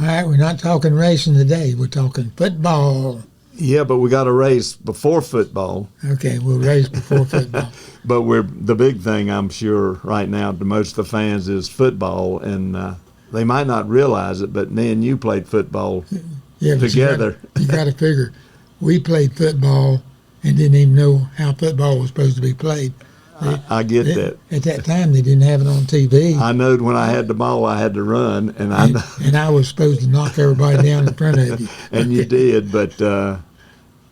All right, we're not talking racing today. We're talking football. Yeah, but we got a race before football. Okay, we'll race before football. But the big thing, I'm sure, right now to most of the fans is football, and they might not realize it, but me and you played football together. You got to figure, we played football and didn't even know how football was supposed to be played. I get that. At that time, they didn't have it on TV. I knowed when I had the ball, I had to run, and I was supposed to knock everybody down in front of you. And you did, but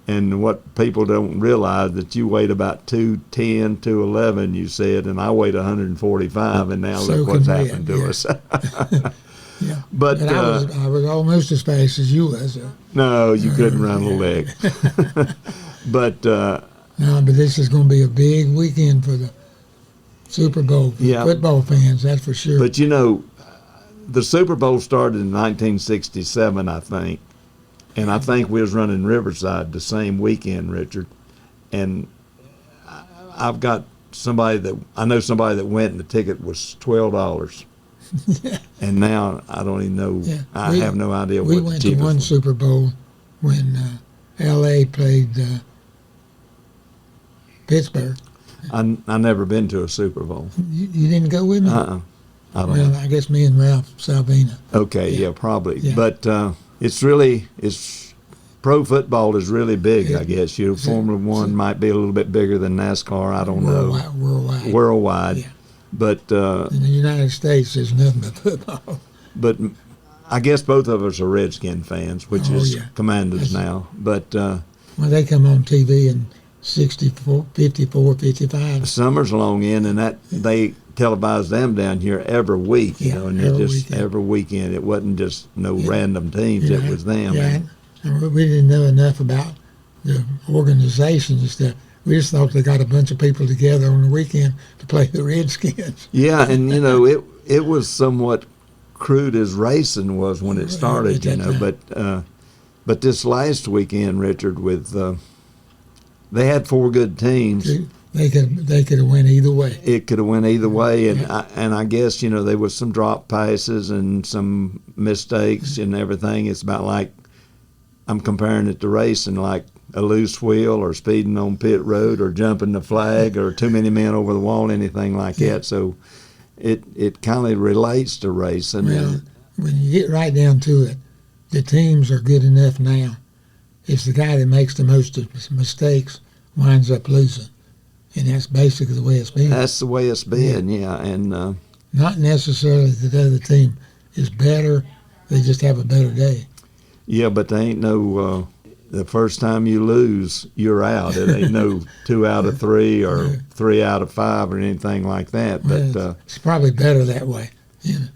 and what people don't realize that you weighed about 210, 211, you said, and I weighed 145, and now look what's happened to us. Yeah, but I was almost as fast as you was. No, you couldn't run a leg. But no, but this is going to be a big weekend for the Super Bowl for football fans, that's for sure. But the Super Bowl started in 1967, I think, and I think we was running Riverside the same weekend, Richard. And I've got I know somebody that went and the ticket was $12. And now I don't even know. Yeah, I have no idea what the cheapest was. We went to one Super Bowl when L.A. played Pittsburgh. I never been to a Super Bowl. You didn't go with me? I guess me and Ralph Salvina. Okay, yeah probably. Yeah. But it's pro football is really big, I guess. Formula One might be a little bit bigger than NASCAR. I don't know. Worldwide. Yeah. But in the United States, there's nothing but football. But I guess both of us are Redskin fans, which is Commanders now. But when they come on TV in 64, 54, 55. Summer's long in, and that they televise them down here every week, and every weekend. It wasn't just random teams; it was them. Yeah, and we didn't know enough about the organization and stuff. We just thought they got a bunch of people together on the weekend to play the Redskins. Yeah, and it was somewhat crude as racing was when it started, but this last weekend, Richard, with they had 4 good teams. They could have went either way. It could have went either way, and I guess there was some drop passes and some mistakes and everything. It's about like I'm comparing it to racing, like a loose wheel or speeding on pit road or jumping the flag or too many men over the wall, anything like that. So it kind of relates to racing. Well, when you get right down to it, the teams are good enough now. It's the guy that makes the most mistakes winds up losing. And that's basically the way it's been. That's the way it's been, yeah. And not necessarily that the other team is better. They just have a better day. Yeah, but they ain't no the first time you lose, you're out. It ain't no 2 out of 3 or 3 out of 5 or anything like that. Well, but it's probably better that way.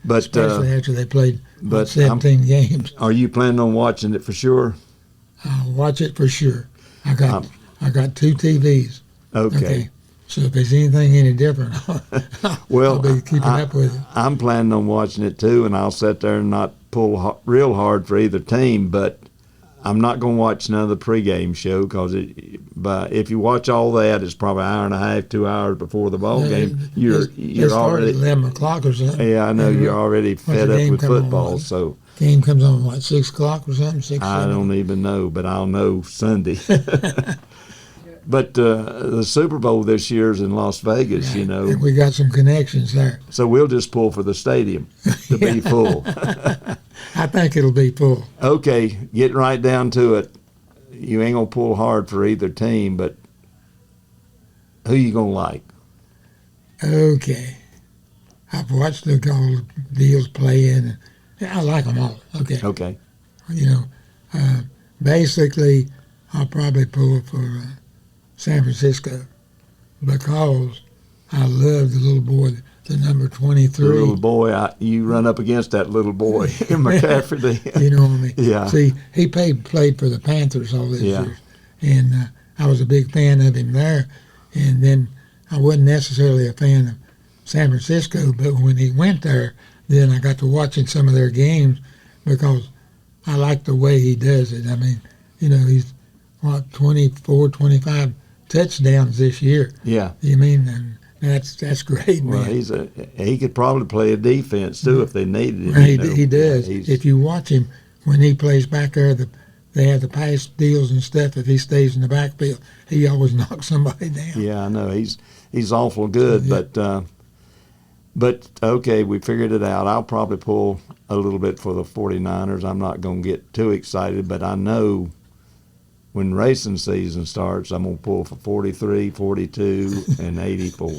But especially after they played 17 games. Are you planning on watching it for sure? I'll watch it for sure. I got 2 TVs. Okay. So if there's anything any different, I'll be keeping up with it. I'm planning on watching it too, and I'll sit there and not pull real hard for either team, but I'm not going to watch none of the pregame show because if you watch all that, it's probably an hour and a half, 2 hours before the ball game. You're already 11 o'clock or something. Yeah, I know you're already fed up with football. So game comes on what, 6 o'clock or something? 6. I don't even know, but I'll know Sunday. But the Super Bowl this year is in Las Vegas, And we got some connections there. So we'll just pull for the stadium to be full. I think it'll be full. Okay, getting right down to it. You ain't going to pull hard for either team, but who you going to like? Okay. I've watched the gold deals play in. I like them all. Okay. Basically, I'll probably pull for San Francisco because I love the little boy, the number 23. The little boy, you run up against that little boy in McCaffrey. You know what I mean? Yeah. See, he played for the Panthers all these years, and I was a big fan of him there. And then I wasn't necessarily a fan of San Francisco, but when he went there, then I got to watching some of their games because I like the way he does it. I mean, he's 24, 25 touchdowns this year. Yeah. You mean, and That's great, Well, man. he could probably play a defense too if they needed him. Well, You know. he does. Yeah, If you watch him when he plays back there, they have the pass deals and stuff. If he stays in the backfield, he always knocks somebody down. yeah, I know he's awful good, Yeah. but okay, we figured it out. I'll probably pull a little bit for the 49ers. I'm not going to get too excited, but I know when racing season starts, I'm going to pull for 43, 42, and 84.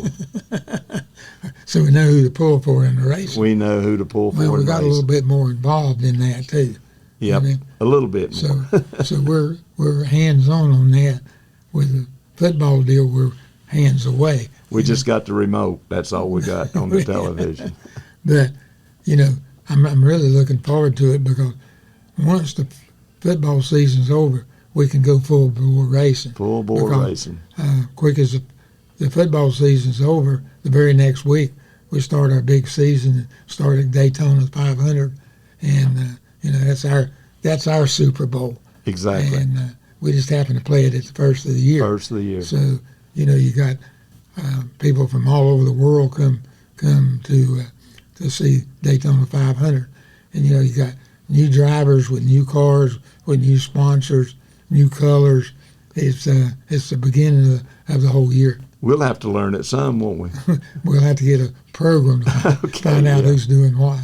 So we know who to pull for in the race. We know who to pull for Well, we in got a racing. little bit more involved in that too. Yep, I mean, a little bit more. so we're hands on that. With the football deal, we're hands away. We just got the remote. That's all we got on the Yeah. television. But I'm really looking forward to it because once the football season's over, we can go full bore racing. Full bore Because, racing. Quick as the football season's over, the very next week we start our big season and start at Daytona 500, and that's our Super Bowl. Exactly. And we just happen to play it at the first of the year. First of the year. So you got people from all over the world come to see Daytona 500, and you got new drivers with new cars, with new sponsors, new colors. It's the beginning of the whole year. We'll have to learn it some, won't we? We'll have to get a program to Okay, find out yeah. who's doing what.